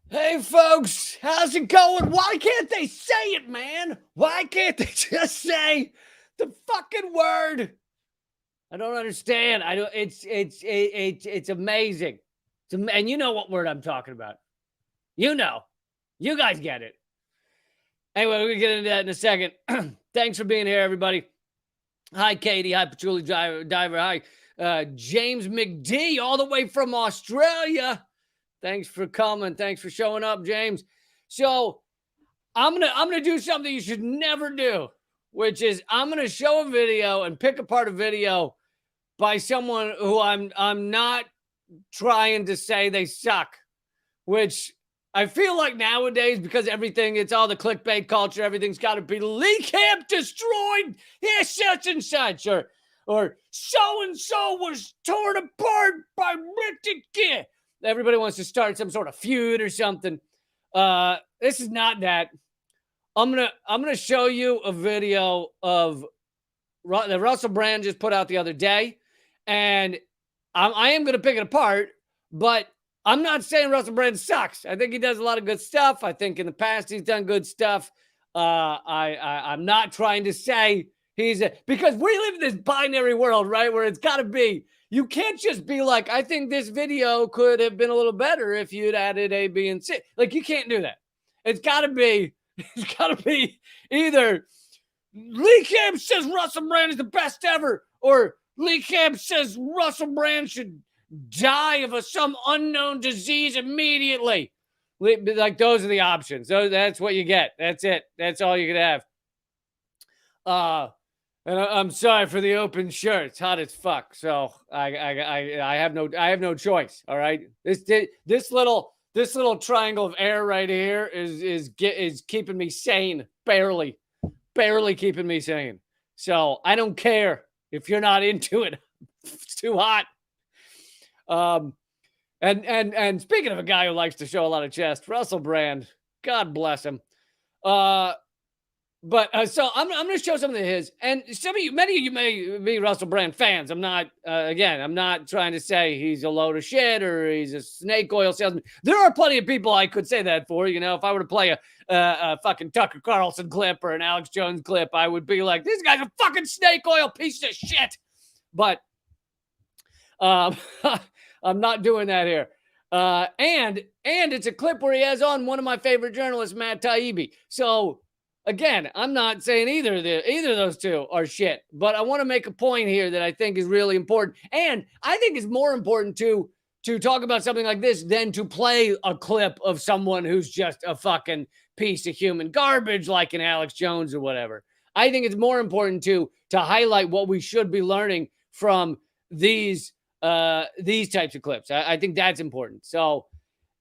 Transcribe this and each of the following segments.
Hey, folks, how's it going? Why can't they say it, man? Why can't they just say the fucking word? I don't understand. I don't. It's amazing. And you know what word I'm talking about. You know, you guys get it. Anyway, we're gonna get into that in a second. Thanks for being here, everybody. Hi, Katie. Hi, Patchouli Diver. Hi, James McD, all the way from Australia. Thanks for coming. Thanks for showing up, James. So I'm gonna do something you should never do, which is I'm gonna show a video and pick apart a video by someone who I'm not trying to say they suck, which I feel like nowadays, because everything, it's all the clickbait culture, everything's got to be Lee Camp destroyed, yeah, such and such, or so and so was torn apart by Rick. Everybody wants to start some sort of feud or something. This is not that. I'm gonna show you a video of that Russell Brand just put out the other day, and I am gonna pick it apart, but I'm not saying Russell Brand sucks. I think he does a lot of good stuff. I think in the past he's done good stuff. I'm not trying to say because we live in this binary world, right? Where it's got to be. You can't just be like, I think this video could have been a little better if you'd added A, B, and C. Like, you can't do that. It's got to be. It's got to be either Lee Camp says Russell Brand is the best ever, or Lee Camp says Russell Brand should die of some unknown disease immediately. Like, those are the options. So that's what you get. That's it. That's all you can have. And I'm sorry for the open shirt. It's hot as fuck. So I have no choice. All right. This little triangle of air right here is keeping me sane, barely keeping me sane. So I don't care if you're not into it. It's too hot. And speaking of a guy who likes to show a lot of chest, Russell Brand, God bless him. So I'm going to show something of his, and many of you may be Russell Brand fans. I'm not, again, I'm not trying to say he's a load of shit or he's a snake oil salesman. There are plenty of people I could say that for. You know, if I were to play a fucking Tucker Carlson clip or an Alex Jones clip, I would be like, this guy's a fucking snake oil piece of shit. But I'm not doing that here. And it's a clip where he has on one of my favorite journalists, Matt Taibbi. So again, I'm not saying either of those two are shit, but I want to make a point here that I think is really important. And I think it's more important to talk about something like this than to play a clip of someone who's just a fucking piece of human garbage like an Alex Jones or whatever. I think it's more important to highlight what we should be learning from these types of clips. I think that's important. So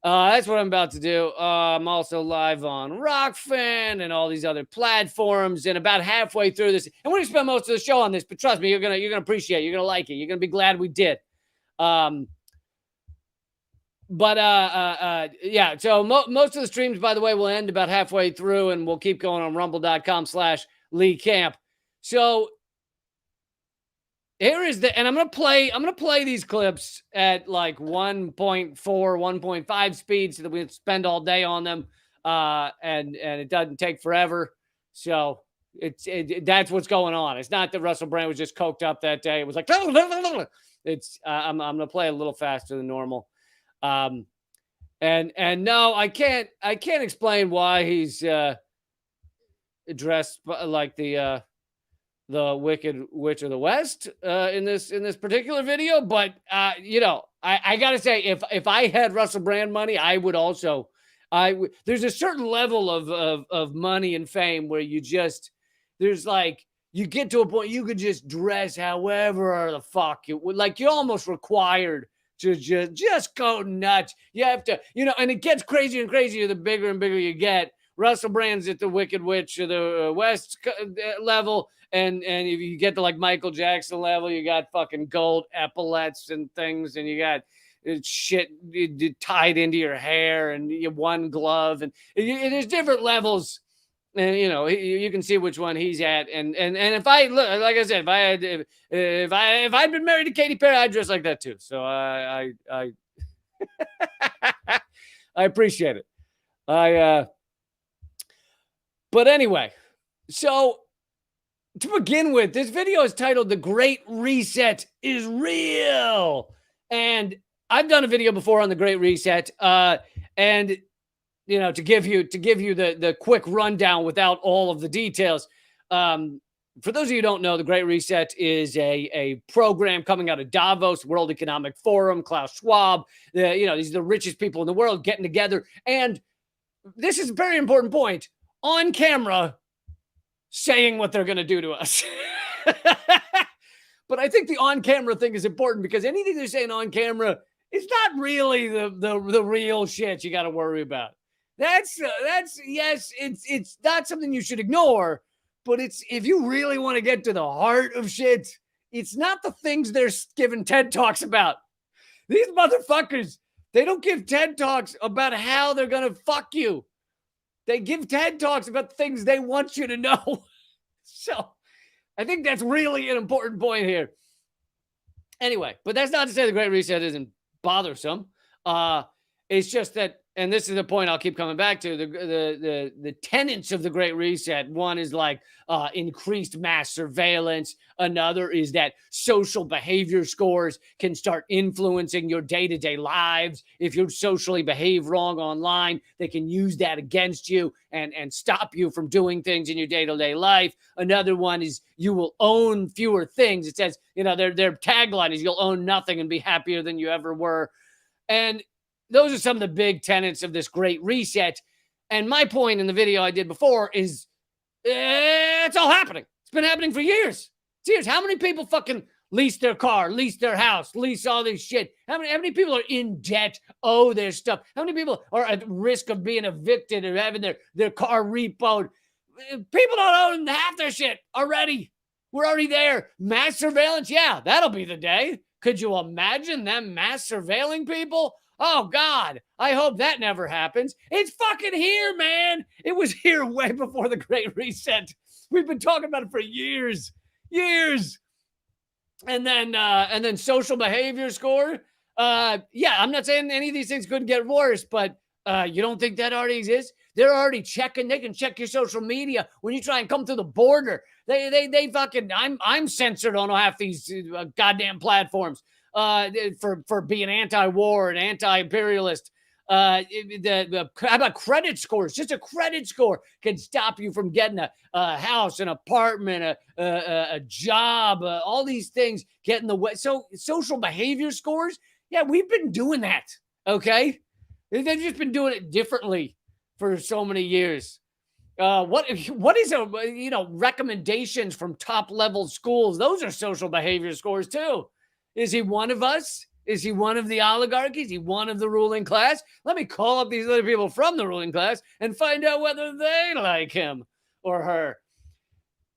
that's what I'm about to do. I'm also live on Rockfin and all these other platforms. And about halfway through this, and we're gonna spend most of the show on this, but trust me, you're gonna appreciate it. You're gonna like it. You're gonna be glad we did. Yeah. So most of the streams, by the way, will end about halfway through, and we'll keep going on rumble.com/Lee Camp. So here is and I'm gonna play these clips at like 1.4, 1.5 speed so that we can spend all day on them. And it doesn't take forever. So that's what's going on. It's not that Russell Brand was just coked up that day. It was like it's I'm gonna play a little faster than normal. And no, I can't explain why he's dressed like the Wicked Witch of the West in this particular video. But you know, I gotta say, if I had Russell Brand money, I would also. There's a certain level of money and fame where there's like, you get to a point you could just dress however the fuck you would. Like, you're almost required to just go nuts. You have to, you know, and it gets crazier and crazier the bigger and bigger you get. Russell Brand's at the Wicked Witch of the West level. And if you get to like Michael Jackson level, you got fucking gold epaulets and things, and you got shit tied into your hair, and you one glove, and there's different levels. And you know, you can see which one he's at. And if I look, like I said, if I'd been married to Katy Perry, I'd dress like that too. So I appreciate it. But anyway, so to begin with, this video is titled "The Great Reset is Real," and I've done a video before on the Great Reset, and to give you the quick rundown without all of the details. For those of you who don't know, the Great Reset is a program coming out of Davos, World Economic Forum, Klaus Schwab. These are the richest people in the world getting together, and this is a very important point, on camera saying what they're going to do to us. But I think the on-camera thing is important because anything they're saying on camera is not really the real shit you got to worry about. That's yes, it's not something you should ignore, but it's, if you really want to get to the heart of shit, it's not the things they're giving TED Talks about. These motherfuckers, they don't give TED Talks about how they're going to fuck you. They give TED Talks about things they want you to know. So I think that's really an important point here. Anyway, but that's not to say the Great Reset isn't bothersome. It's just that, and this is the point I'll keep coming back to, the tenets of the Great Reset. One is like increased mass surveillance. Another is that social behavior scores can start influencing your day-to-day lives. If you socially behave wrong online, they can use that against you and stop you from doing things in your day-to-day life. Another one is you will own fewer things. It says, their tagline is you'll own nothing and be happier than you ever were. And those are some of the big tenets of this Great Reset. And my point in the video I did before is it's all happening. It's been happening for years. Years. How many people fucking lease their car, lease their house, lease all this shit? How many people are in debt, owe their stuff? How many people are at risk of being evicted or having their car repoed? People don't own half their shit already. We're already there. Mass surveillance, yeah, that'll be the day. Could you imagine them mass surveilling people? Oh, God, I hope that never happens. It's fucking here, man. It was here way before the Great Reset. We've been talking about it for years. And then social behavior score. Yeah, I'm not saying any of these things couldn't get worse, but you don't think that already exists? They're already checking. They can check your social media when you try and come through the border. They fucking, I'm censored on half these goddamn platforms for being anti-war and anti-imperialist. How about credit scores? Just a credit score can stop you from getting a house, an apartment, a job, all these things get in the way. So social behavior scores, yeah, we've been doing that. Okay, they've just been doing it differently for so many years. What is recommendations from top level schools? Those are social behavior scores too. Is he one of us? Is he one of the oligarchy? Is he one of the ruling class? Let me call up these other people from the ruling class and find out whether they like him or her.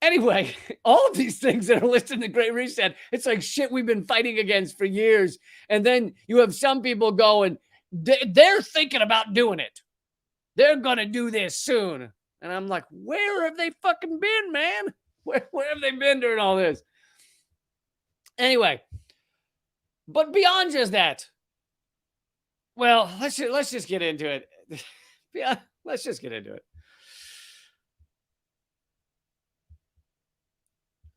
Anyway, all of these things that are listed in the Great Reset, it's like shit we've been fighting against for years. And then you have some people going, they're thinking about doing it. They're going to do this soon. And I'm like, where have they fucking been, man? Where have they been during all this? Anyway. But beyond just that, well, let's just get into it. Yeah, let's just get into it.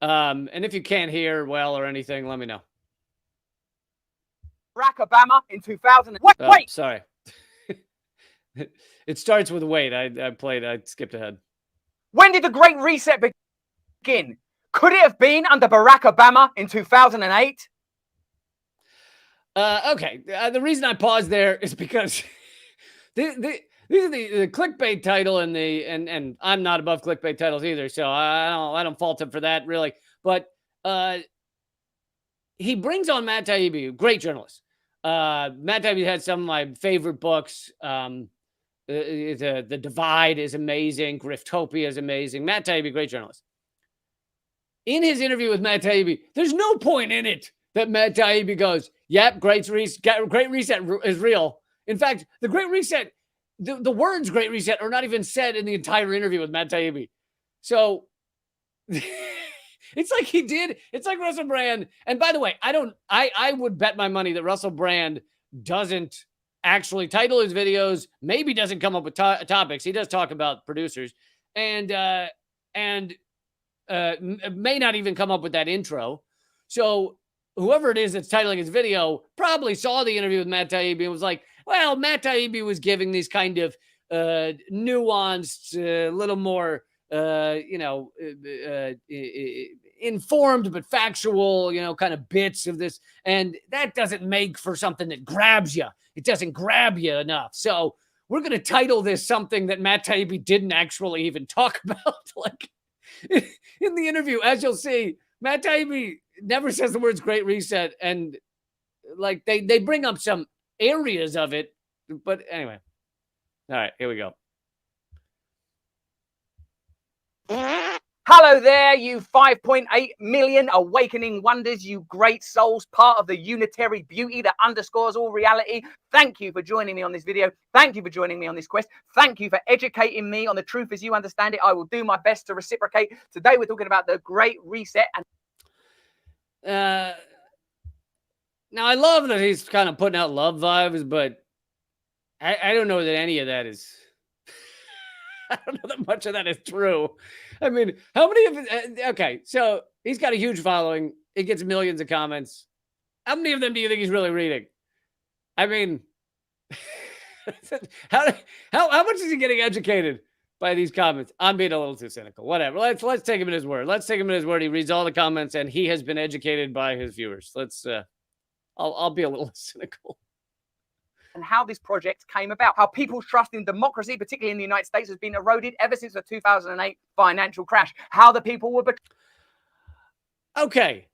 And if you can't hear well or anything, let me know. Barack Obama in 2000. Wait. Sorry. It starts with wait. I skipped ahead. When did the Great Reset begin? Could it have been under Barack Obama in 2008? Okay. The reason I paused there is because these are the clickbait title and I'm not above clickbait titles either, so I don't fault him for that really. But he brings on Matt Taibbi, great journalist. Matt Taibbi had some of my favorite books. The Divide is amazing. Griftopia is amazing. Matt Taibbi, great journalist. In his interview with Matt Taibbi, there's no point in it that Matt Taibbi goes, yep, Great Reset is real. In fact, the Great Reset, the words Great Reset are not even said in the entire interview with Matt Taibbi. So it's like he did. It's like Russell Brand. And by the way, I would bet my money that Russell Brand doesn't actually title his videos, maybe doesn't come up with topics. He does talk about producers, and may not even come up with that intro. So whoever it is that's titling his video probably saw the interview with Matt Taibbi and was like, well, Matt Taibbi was giving these kind of nuanced, little more, informed but factual, kind of bits of this. And that doesn't make for something that grabs you. It doesn't grab you enough. So we're going to title this something that Matt Taibbi didn't actually even talk about. Like in the interview, as you'll see, Matt Taibbi never says the words Great Reset. And like they bring up some areas of it. But anyway. All right, here we go. Hello there, you 5.8 million awakening wonders, you great souls, part of the unitary beauty that underscores all reality. Thank you for joining me on this video. Thank you for joining me on this quest. Thank you for educating me on the truth as you understand it. I will do my best to reciprocate. Today, we're talking about the Great Reset. Now, I love that he's kind of putting out love vibes, but I don't know that any of that is... I don't know that much of that is true. I mean, how many of it? Okay, so he's got a huge following. It gets millions of comments. How many of them do you think he's really reading? I mean, how much is he getting educated by these comments? I'm being a little too cynical. Whatever. Let's take him at his word. Let's take him at his word. He reads all the comments and he has been educated by his viewers. I'll be a little cynical. And how this project came about, how people's trust in democracy, particularly in the United States, has been eroded ever since the 2008 financial crash, how the people were... Okay.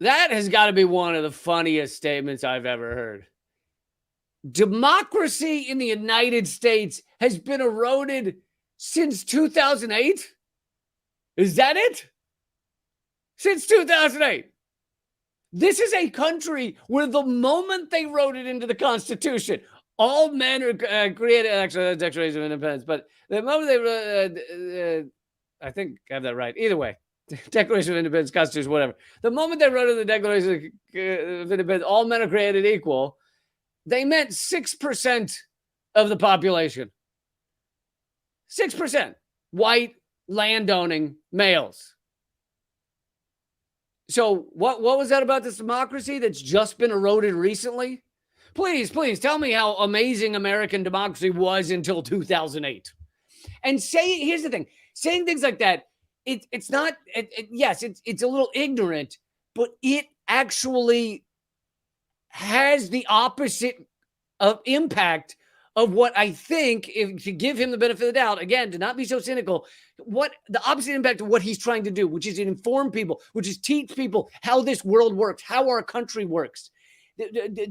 That has got to be one of the funniest statements I've ever heard. Democracy in the United States has been eroded since 2008? Is that it? Since 2008. This is a country where the moment they wrote it into the Constitution, all men are created. Actually, that's Declaration of Independence. But the moment they wrote, I think I have that right. Either way, Declaration of Independence, Constitution, whatever. The moment they wrote in the Declaration of Independence, all men are created equal. They meant 6% of the population. 6% white landowning males. So what was that about this democracy that's just been eroded recently? Please tell me how amazing American democracy was until 2008. And here's the thing, saying things like that, it's not, yes, it's a little ignorant, but it actually has the opposite of impact of what I think, if to give him the benefit of the doubt, again, to not be so cynical, what the opposite impact of what he's trying to do, which is inform people, which is teach people how this world works, how our country works.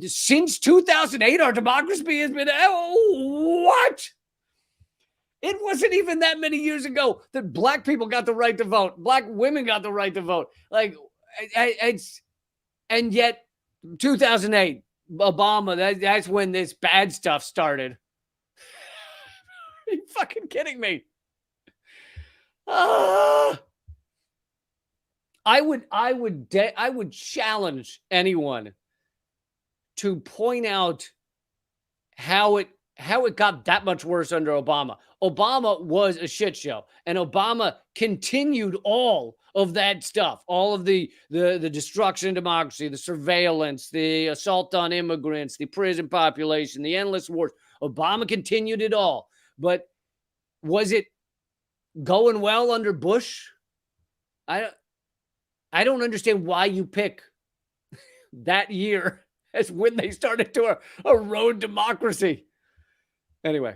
Since 2008, our democracy has been, what? It wasn't even that many years ago that black people got the right to vote. Black women got the right to vote. Like, and yet 2008, Obama, that's when this bad stuff started. Are you fucking kidding me? I would challenge anyone to point out how it got that much worse under Obama. Obama was a shit show, and Obama continued all of that stuff, all of the destruction of democracy, the surveillance, the assault on immigrants, the prison population, the endless wars. Obama continued it all. But was it going well under Bush? I don't understand why you pick that year as when they started to erode democracy. Anyway.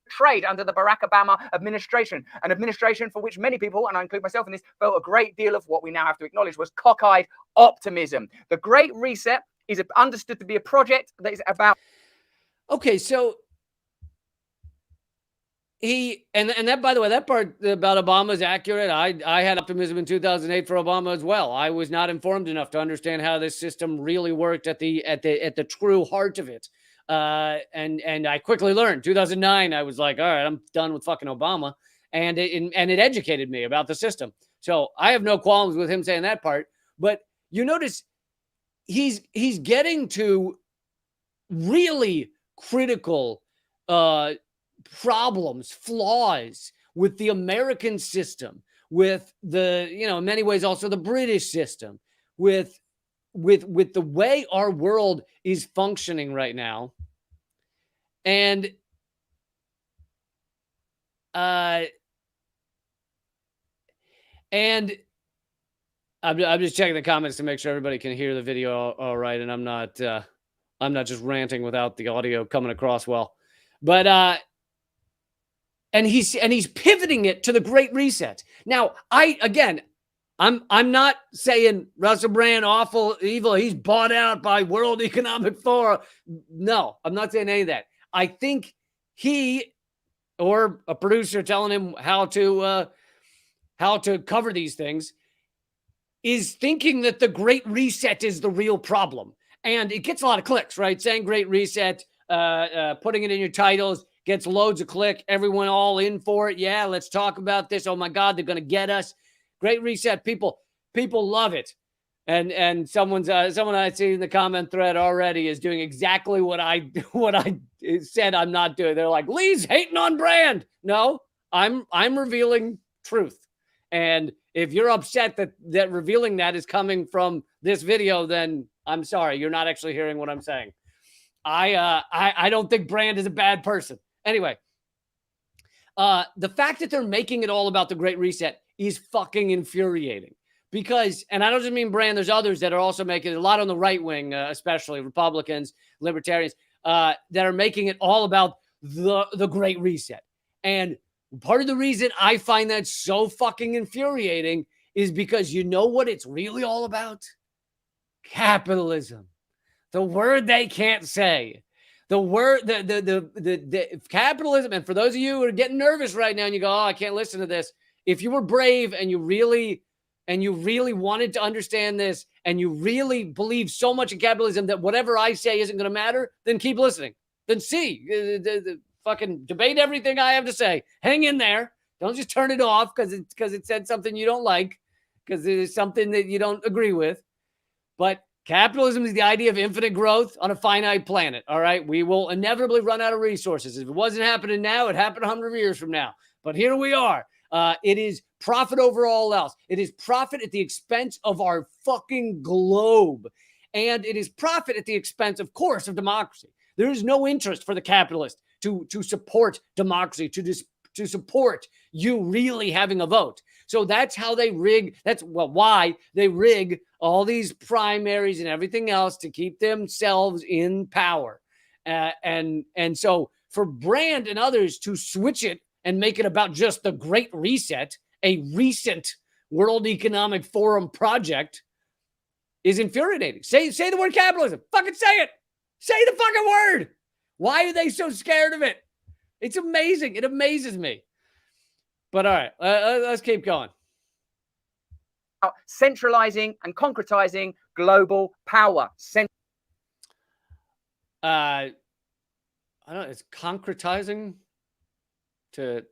Trade under the Barack Obama administration, an administration for which many people, and I include myself in this, felt a great deal of what we now have to acknowledge was cockeyed optimism. The Great Reset is understood to be a project that is about... Okay, so and that, by the way, that part about Obama is accurate. I had optimism in 2008 for Obama as well. I was not informed enough to understand how this system really worked at the true heart of it. And I quickly learned. 2009, I was like, all right, I'm done with fucking Obama, and it educated me about the system. So I have no qualms with him saying that part. But you notice he's getting to really critical problems, flaws with the American system, with the, in many ways also the British system, with the way our world is functioning right now. And I'm just checking the comments to make sure everybody can hear the video all right, and I'm not just ranting without the audio coming across well. But and he's pivoting it to the Great Reset. Now, I'm not saying Russell Brand awful, evil. He's bought out by World Economic Forum. No, I'm not saying any of that. I think he or a producer telling him how to cover these things is thinking that the Great Reset is the real problem. And it gets a lot of clicks, right? Saying Great Reset, putting it in your titles, gets loads of click. Everyone all in for it. Yeah, let's talk about this. Oh my God, they're going to get us. Great Reset. People love it. And someone I see in the comment thread already is doing exactly what I said I'm not doing. They're like, Lee's hating on Brand. No, I'm revealing truth. And if you're upset that revealing that is coming from this video, then I'm sorry, you're not actually hearing what I'm saying. I don't think Brand is a bad person. Anyway, the fact that they're making it all about the Great Reset is fucking infuriating. Because, and I don't just mean Brand, there's others that are also making it a lot on the right wing, especially Republicans, libertarians, that are making it all about the Great Reset. And part of the reason I find that so fucking infuriating is because you know what it's really all about? Capitalism. The word they can't say. The word, the capitalism. And for those of you who are getting nervous right now and you go, oh, I can't listen to this. If you were brave and you really wanted to understand this and you really believe so much in capitalism that whatever I say isn't going to matter, then keep listening. Then fucking debate everything I have to say. Hang in there. Don't just turn it off because it said something you don't like, because it is something that you don't agree with. But capitalism is the idea of infinite growth on a finite planet. All right. We will inevitably run out of resources. If it wasn't happening now, it happened 100 years from now. But here we are. It is profit over all else. It is profit at the expense of our fucking globe. And it is profit at the expense, of course, of democracy. There is no interest for the capitalist to support democracy, to support you really having a vote. So that's how they rig. That's why they rig all these primaries and everything else to keep themselves in power. And so for Brand and others to switch it and make it about just the Great Reset, a recent World Economic Forum project, is infuriating. Say the word capitalism. Fucking say it. Say the fucking word. Why are they so scared of it? It's amazing. It amazes me. But all right, let's keep going. Centralizing and concretizing global power. I don't know. It's concretizing to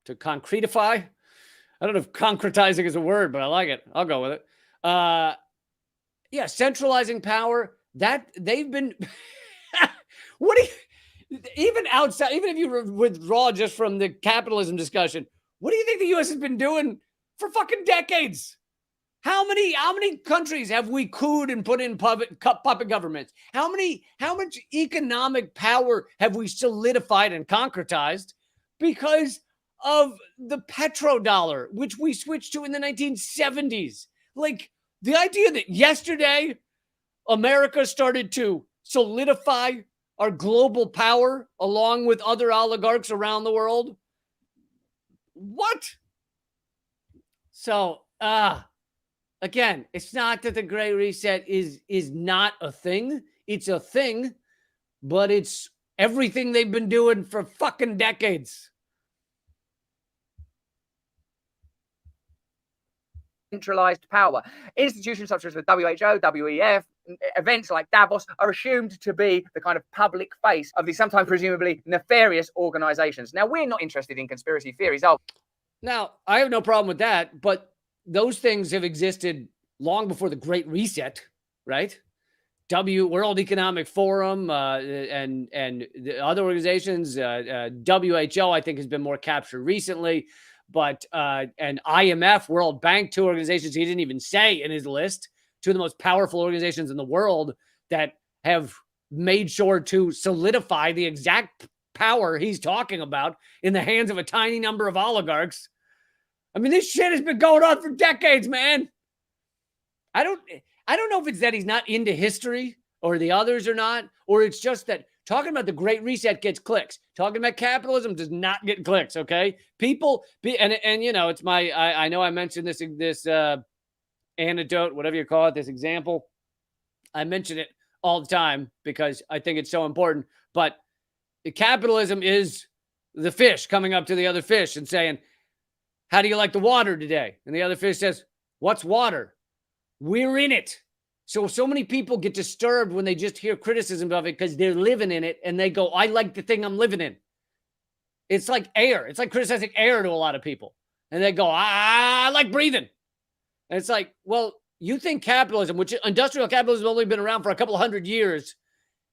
concretify. I don't know if concretizing is a word, but I like it. I'll go with it. Yeah, centralizing power. That they've been. What do you, even outside, even if you withdraw just from the capitalism discussion, what do you think the U.S. has been doing for fucking decades? How many countries have we cooed and put in puppet governments? How much economic power have we solidified and concretized because of the petrodollar, which we switched to in the 1970s? Like, the idea that yesterday America started to solidify our global power along with other oligarchs around the world. What? So, again, it's not that the Great Reset is not a thing. It's a thing, but it's everything they've been doing for fucking decades. Centralized power. Institutions such as the WHO, WEF, events like Davos are assumed to be the kind of public face of these sometimes presumably nefarious organizations. Now, we're not interested in conspiracy theories. Now, I have no problem with that, but those things have existed long before the Great Reset, right? World Economic Forum, and the other organizations, WHO, I think has been more captured recently, but and IMF, World Bank, two organizations he didn't even say in his list, two of the most powerful organizations in the world that have made sure to solidify the exact power he's talking about in the hands of a tiny number of oligarchs. I mean, this shit has been going on for decades, man. I don't know if it's that he's not into history or the others are not, or it's just that talking about the Great Reset gets clicks. Talking about capitalism does not get clicks, okay? People, and you know, it's my, I know I mentioned this anecdote, whatever you call it, this example. I mention it all the time because I think it's so important. But capitalism is the fish coming up to the other fish and saying, how do you like the water today? And the other fish says, what's water? We're in it. So many people get disturbed when they just hear criticism of it because they're living in it and they go, I like the thing I'm living in. It's like air. It's like criticizing air to a lot of people. And they go, I like breathing. And it's like, well, you think capitalism, which industrial capitalism has only been around for a couple of 100 years,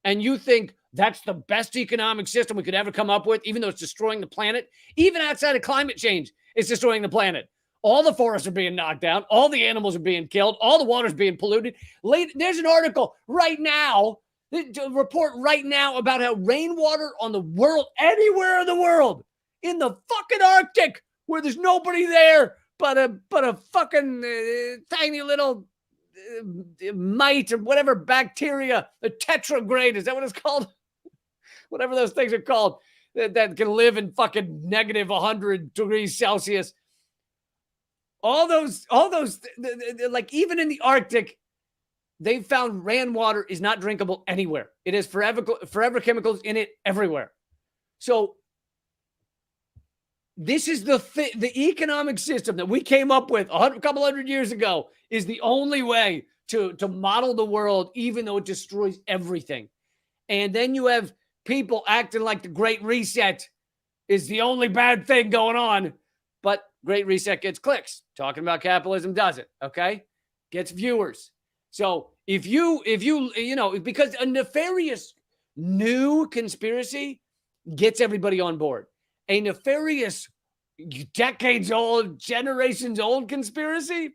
and you think that's the best economic system we could ever come up with, even though it's destroying the planet, even outside of climate change, it's destroying the planet. All the forests are being knocked down. All the animals are being killed. All the water's being polluted. There's an article right now, a report right now about how rainwater on the world, anywhere in the world, in the fucking Arctic, where there's nobody there but a fucking tiny little mite or whatever bacteria, a tetragrade, is that what it's called? Whatever those things are called, that can live in fucking negative 100 degrees Celsius. All those, like even in the Arctic, they've found rainwater is not drinkable anywhere. It has forever chemicals in it everywhere. So this is the economic system that we came up with a couple hundred years ago is the only way to model the world, even though it destroys everything. And then you have people acting like the Great Reset is the only bad thing going on, but Great Reset gets clicks. Talking about capitalism does it, okay? Gets viewers. So if you know, because a nefarious new conspiracy gets everybody on board. A nefarious, decades old, generations old conspiracy,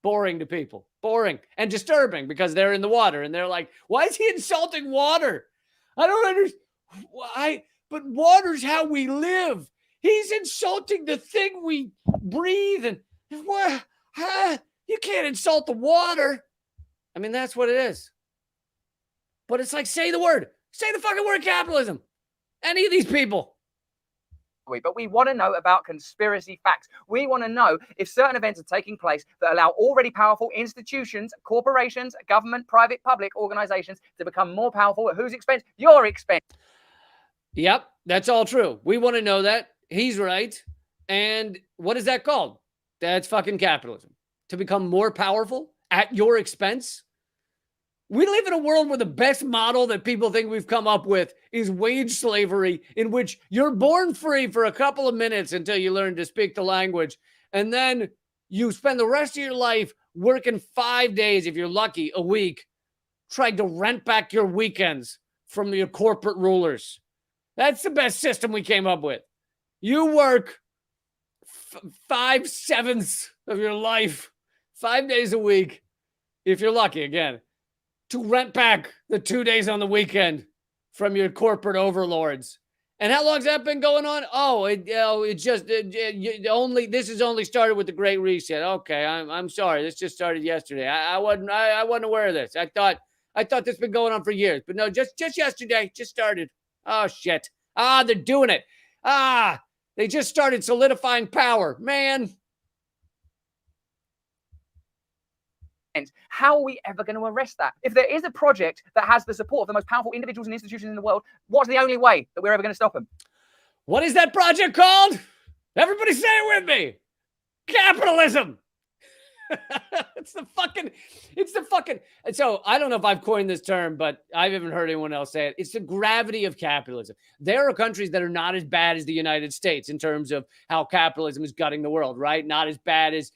boring to people. Boring and disturbing because they're in the water and they're like, why is he insulting water? I don't understand. Why? But water's how we live. He's insulting the thing we breathe. And what? You can't insult the water. I mean, that's what it is. But it's like, say the word. Say the fucking word capitalism. Any of these people. But we want to know about conspiracy facts. We want to know if certain events are taking place that allow already powerful institutions, corporations, government, private, public organizations to become more powerful at whose expense? Your expense. Yep, that's all true. We want to know that. He's right. And what is that called? That's fucking capitalism. To become more powerful at your expense. We live in a world where the best model that people think we've come up with is wage slavery, in which you're born free for a couple of minutes until you learn to speak the language. And then you spend the rest of your life working 5 days, if you're lucky, a week, trying to rent back your weekends from your corporate rulers. That's the best system we came up with. You work 5/7 of your life, 5 days a week, if you're lucky, again, to rent back the 2 days on the weekend from your corporate overlords. And how long's that been going on? This has only started with the Great Reset. Okay, I'm sorry. This just started yesterday. I wasn't aware of this. I thought this has been going on for years. But no, just yesterday, just started. Oh shit. They're doing it. They just started solidifying power. Man. How are we ever going to arrest that? If there is a project that has the support of the most powerful individuals and institutions in the world, what's the only way that we're ever going to stop them? What is that project called? Everybody say it with me. Capitalism. It's the fucking. So I don't know if I've coined this term, but I haven't heard anyone else say it. It's the gravity of capitalism. There are countries that are not as bad as the United States in terms of how capitalism is gutting the world, right? Not as bad as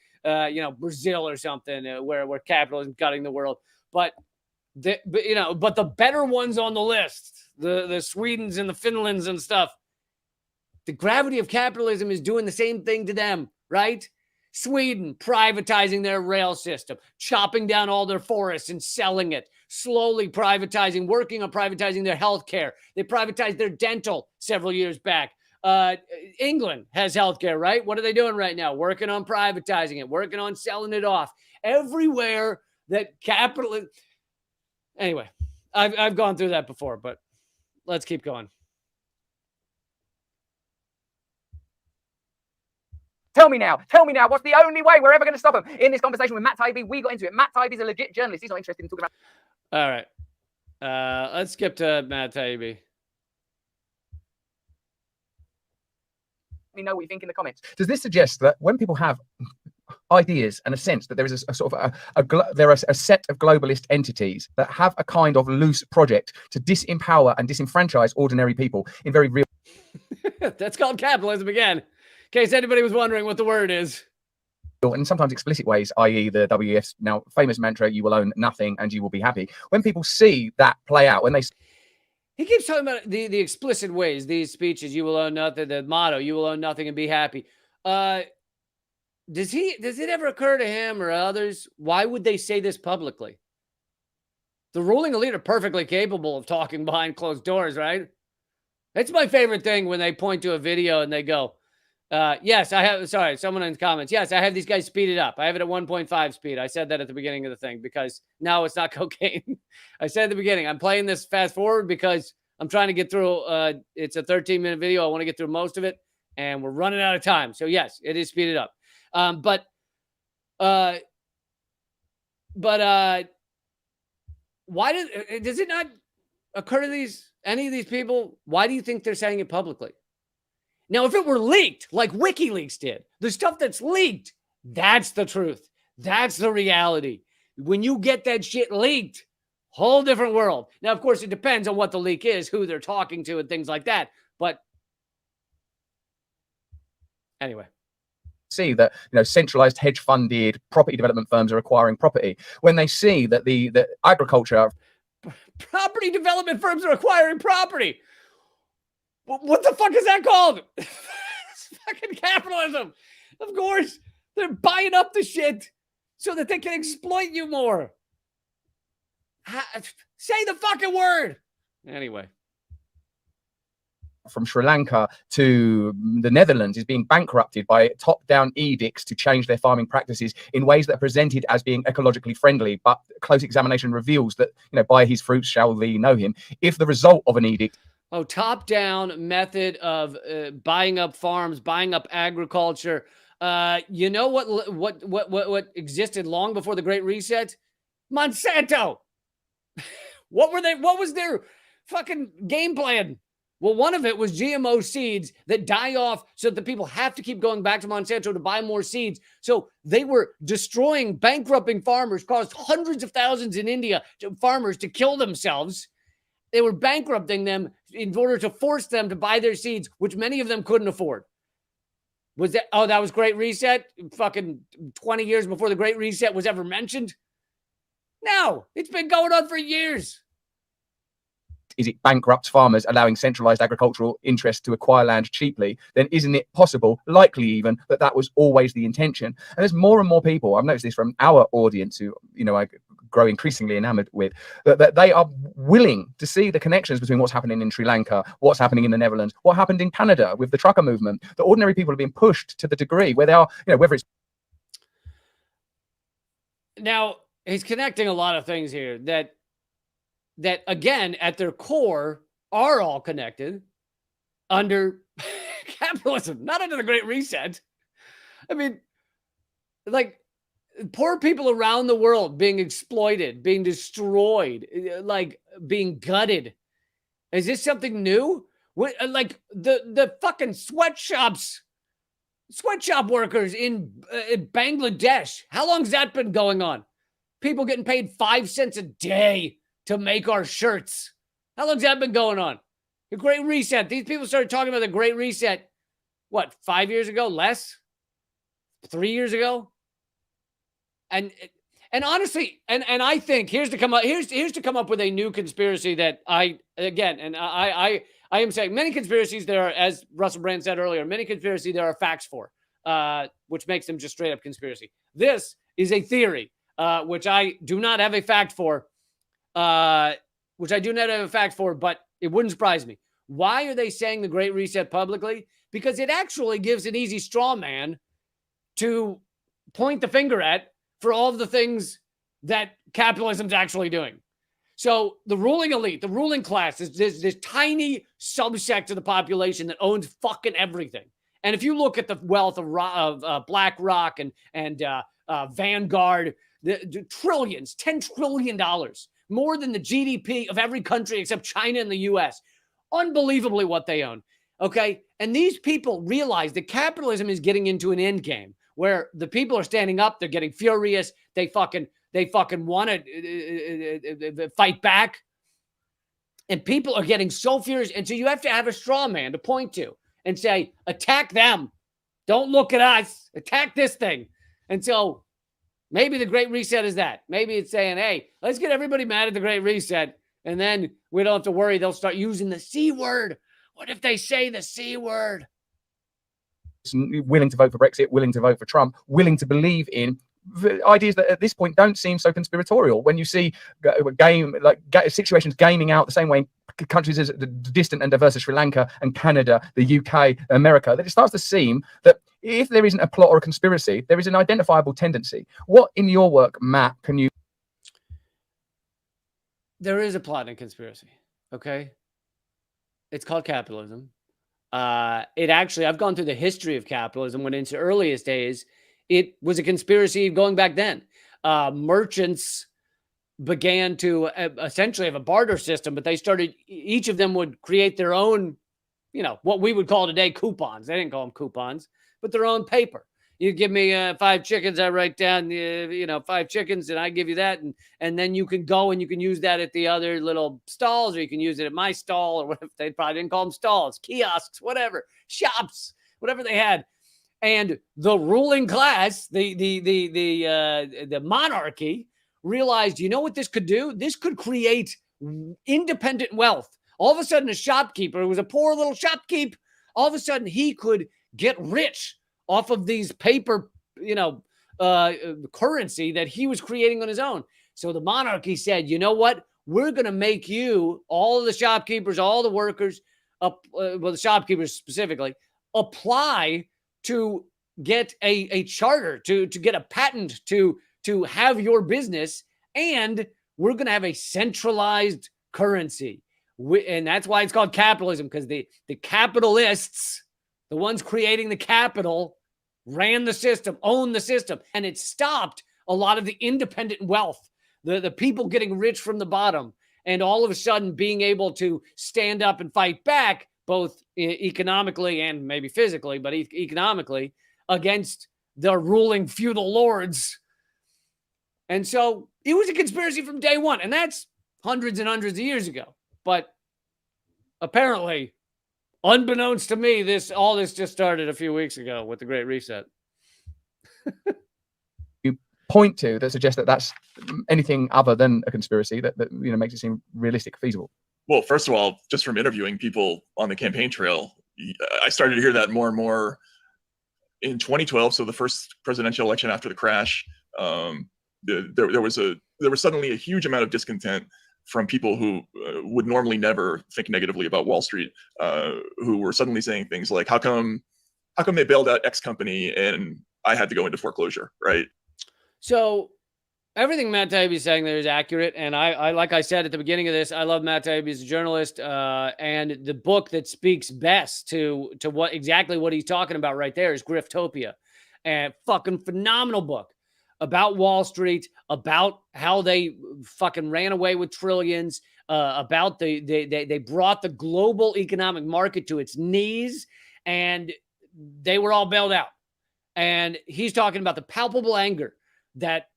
Brazil or something, where capitalism is gutting the world. But But the better ones on the list, the Swedens and the Finlands and stuff, the gravity of capitalism is doing the same thing to them, right? Sweden privatizing their rail system, chopping down all their forests and selling it, slowly privatizing, working on privatizing their healthcare. They privatized their dental several years back. England has healthcare, right? What are they doing right now? Working on privatizing it, working on selling it off. Everywhere that capitalism. Anyway, I've gone through that before, but let's keep going. Tell me now, what's the only way we're ever going to stop him? In this conversation with Matt Taibbi, we got into it. Matt Taibbi's a legit journalist. He's not interested in talking about. All right. Let's skip to Matt Taibbi. Let me know what you think in the comments. Does this suggest that when people have ideas and a sense that there is a sort of there are a set of globalist entities that have a kind of loose project to disempower and disenfranchise ordinary people in very real... That's called capitalism again. In case anybody was wondering what the word is. And sometimes explicit ways, i.e. the WEF's now famous mantra, you will own nothing and you will be happy. When people see that play out, when they... He keeps talking about the explicit ways, these speeches, you will own nothing, the motto, you will own nothing and be happy. Does it ever occur to him or others, why would they say this publicly? The ruling elite are perfectly capable of talking behind closed doors, right? It's my favorite thing when they point to a video and they go, yes, I have, sorry, someone in the comments. Yes, I have these guys speeded up. I have it at 1.5 speed. I said that at the beginning of the thing because now it's not cocaine. I said at the beginning, I'm playing this fast forward because I'm trying to get through, it's a 13-minute video. I want to get through most of it and we're running out of time. So yes, it is speeded up. But why does it not occur to any of these people? Why do you think they're saying it publicly? Now, if it were leaked, like WikiLeaks did, the stuff that's leaked, that's the truth. That's the reality. When you get that shit leaked, whole different world. Now, of course, it depends on what the leak is, who they're talking to and things like that. But anyway. See that, centralized hedge funded property development firms are acquiring property. When they see that the agriculture... Property development firms are acquiring property. What the fuck is that called? It's fucking capitalism. Of course, they're buying up the shit so that they can exploit you more. Say the fucking word. Anyway. From Sri Lanka to the Netherlands is being bankrupted by top-down edicts to change their farming practices in ways that are presented as being ecologically friendly. But close examination reveals that, by his fruits shall thee know him. If the result of an edict... Oh, top-down method of buying up farms, buying up agriculture. You know what existed long before the Great Reset? Monsanto. What was their fucking game plan? Well, one of it was GMO seeds that die off so that the people have to keep going back to Monsanto to buy more seeds. So they were destroying, bankrupting farmers, caused hundreds of thousands in India farmers to kill themselves. They were bankrupting them in order to force them to buy their seeds, which many of them couldn't afford. That was Great Reset? Fucking 20 years before the Great Reset was ever mentioned? No, it's been going on for years. Is it bankrupt farmers allowing centralized agricultural interests to acquire land cheaply? Then isn't it possible, likely even, that was always the intention? And there's more and more people, I've noticed this from our audience who, I grow increasingly enamored with, that they are willing to see the connections between what's happening in Sri Lanka, what's happening in the Netherlands, what happened in Canada with the trucker movement. The ordinary people have been pushed to the degree where they are, whether it's... Now, he's connecting a lot of things here that again, at their core, are all connected under capitalism, not under the Great Reset. I mean, like, poor people around the world being exploited, being destroyed, like being gutted. Is this something new? Like the fucking sweatshop workers in Bangladesh. How long's that been going on? People getting paid 5 cents a day to make our shirts. How long's that been going on? The Great Reset. These people started talking about the Great Reset, 5 years ago? Less? 3 years ago? And And honestly, and I think here's to come up with a new conspiracy that I am saying many conspiracies there are, as Russell Brand said earlier, many conspiracies there are facts for, which makes them just straight up conspiracy. This is a theory, which I do not have a fact for, but it wouldn't surprise me. Why are they saying the Great Reset publicly? Because it actually gives an easy straw man to point the finger at for all of the things that capitalism's actually doing. So the ruling elite, the ruling class is this tiny subsect of the population that owns fucking everything. And if you look at the wealth of BlackRock and Vanguard, the trillions, $10 trillion, more than the GDP of every country except China and the US. Unbelievably what they own. Okay. And these people realize that capitalism is getting into an end game where the people are standing up. They're getting furious. They fucking want to fight back. And people are getting so furious. And so you have to have a straw man to point to and say, attack them. Don't look at us. Attack this thing. And so maybe the Great Reset is that. Maybe it's saying, hey, let's get everybody mad at the Great Reset. And then we don't have to worry. They'll start using the C word. What if they say the C word? Willing to vote for Brexit, willing to vote for Trump, willing to believe in ideas that at this point don't seem so conspiratorial. When you see situations gaming out the same way in countries as distant and diverse as Sri Lanka and Canada, the UK, America, that it starts to seem that if there isn't a plot or a conspiracy, there is an identifiable tendency. What in your work, Matt, can you... There is a plot and conspiracy, okay? It's called capitalism. I've gone through the history of capitalism. When in its earliest days, it was a conspiracy going back then. Merchants began to essentially have a barter system, but each of them would create their own, what we would call today coupons. They didn't call them coupons, but their own paper. You give me 5 chickens, I write down, 5 chickens, and I give you that. And then you can go and you can use that at the other little stalls, or you can use it at my stall, or whatever. They probably didn't call them stalls, kiosks, whatever, shops, whatever they had. And the ruling class, the monarchy, realized, you know what this could do? This could create independent wealth. All of a sudden, a shopkeeper who was a poor little shopkeep, all of a sudden he could get rich off of these paper, currency that he was creating on his own. So the monarchy said, you know what? We're going to make you, all of the shopkeepers, all the workers, the shopkeepers specifically, apply to get a charter, to get a patent, to have your business. And we're going to have a centralized currency. And that's why it's called capitalism, because the capitalists, the ones creating the capital, ran the system, owned the system, and it stopped a lot of the independent wealth, the people getting rich from the bottom, and all of a sudden being able to stand up and fight back, both economically and maybe physically, but economically, against the ruling feudal lords. And so it was a conspiracy from day one, and that's hundreds and hundreds of years ago. But apparently, unbeknownst to me, all this just started a few weeks ago with the Great Reset. You point to that suggests that that's anything other than a conspiracy that makes it seem realistic, feasible. Well, first of all, just from interviewing people on the campaign trail, I started to hear that more and more in 2012. So the first presidential election after the crash, there was suddenly a huge amount of discontent from people who would normally never think negatively about Wall Street, who were suddenly saying things like, how come they bailed out X company and I had to go into foreclosure, right? So everything Matt Taibbi is saying there is accurate. And I like I said at the beginning of this, I love Matt Taibbi as a journalist, and the book that speaks best to what he's talking about right there is Griftopia. And fucking phenomenal book about Wall Street, about how they fucking ran away with trillions, about they brought the global economic market to its knees, and they were all bailed out. And he's talking about the palpable anger that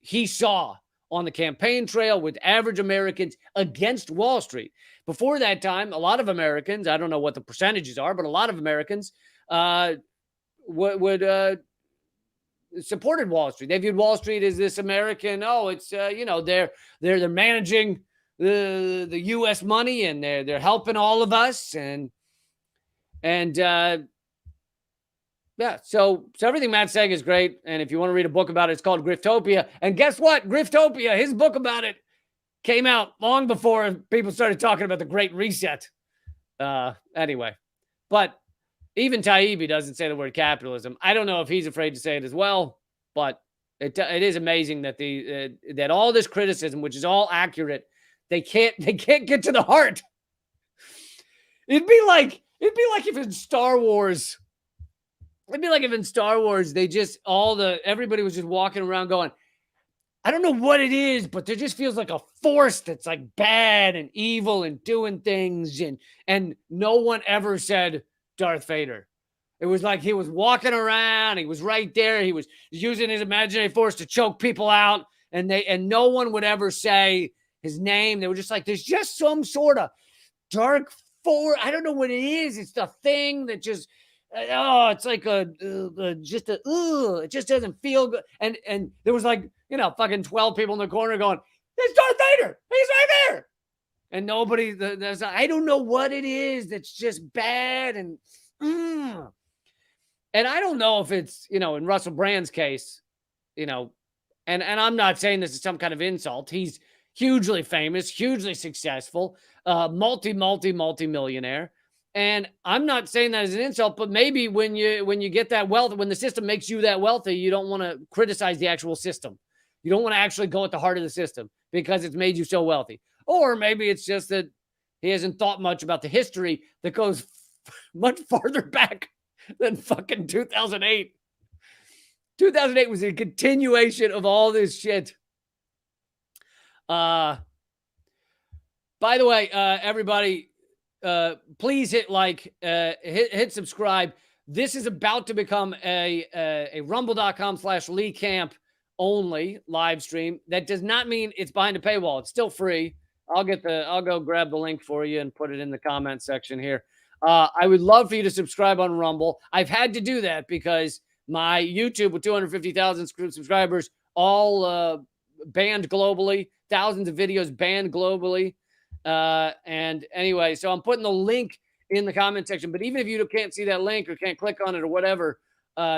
he saw on the campaign trail with average Americans against Wall Street. Before that time, a lot of Americans, I don't know what the percentages are, but a lot of Americans would supported Wall Street. They viewed Wall Street as this American, it's they're managing the US money, and they're helping all of us, and so everything Matt's saying is great. And if you want to read a book about it, it's called Griftopia. And guess what? Griftopia, his book about it, came out long before people started talking about the Great Reset. Anyway, but even Taibbi doesn't say the word capitalism. I don't know if he's afraid to say it as well, but it is amazing that that all this criticism, which is all accurate, they can't get to the heart. It'd be like if in Star Wars, they just everybody was just walking around going, I don't know what it is, but there just feels like a force that's like bad and evil and doing things, and no one ever said Darth Vader. It was like he was walking around, he was right there, he was using his imaginary force to choke people out, and no one would ever say his name. They were just like, there's just some sort of dark force. I don't know what it is. It's the thing that just it's like it just doesn't feel good. And there was like, fucking 12 people in the corner going, it's Darth Vader. He's right there. And nobody, I don't know what it is that's just bad. And I don't know if it's, in Russell Brand's case, and I'm not saying this is some kind of insult. He's hugely famous, hugely successful, multi-millionaire. And I'm not saying that as an insult, but maybe when you get that wealth, when the system makes you that wealthy, you don't want to criticize the actual system. You don't want to actually go at the heart of the system because it's made you so wealthy. Or maybe it's just that he hasn't thought much about the history that goes much farther back than fucking 2008. 2008 was a continuation of all this shit. By the way, everybody, please hit like, hit subscribe. This is about to become a rumble.com/Lee Camp only live stream. That does not mean it's behind a paywall. It's still free. I'll go grab the link for you and put it in the comment section here. I would love for you to subscribe on Rumble. I've had to do that because my YouTube with 250,000 subscribers, all banned globally, thousands of videos banned globally. And anyway, so I'm putting the link in the comment section, but even if you can't see that link or can't click on it or whatever,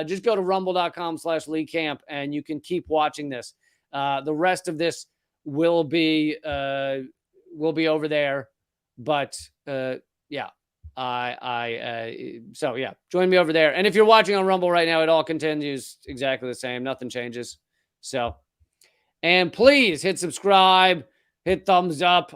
just go to rumble.com/Lee Camp and you can keep watching this. The rest of this will be over there, but yeah, so yeah, join me over there. And if you're watching on Rumble right now, it all continues exactly the same. Nothing changes. So, and please hit subscribe, hit thumbs up.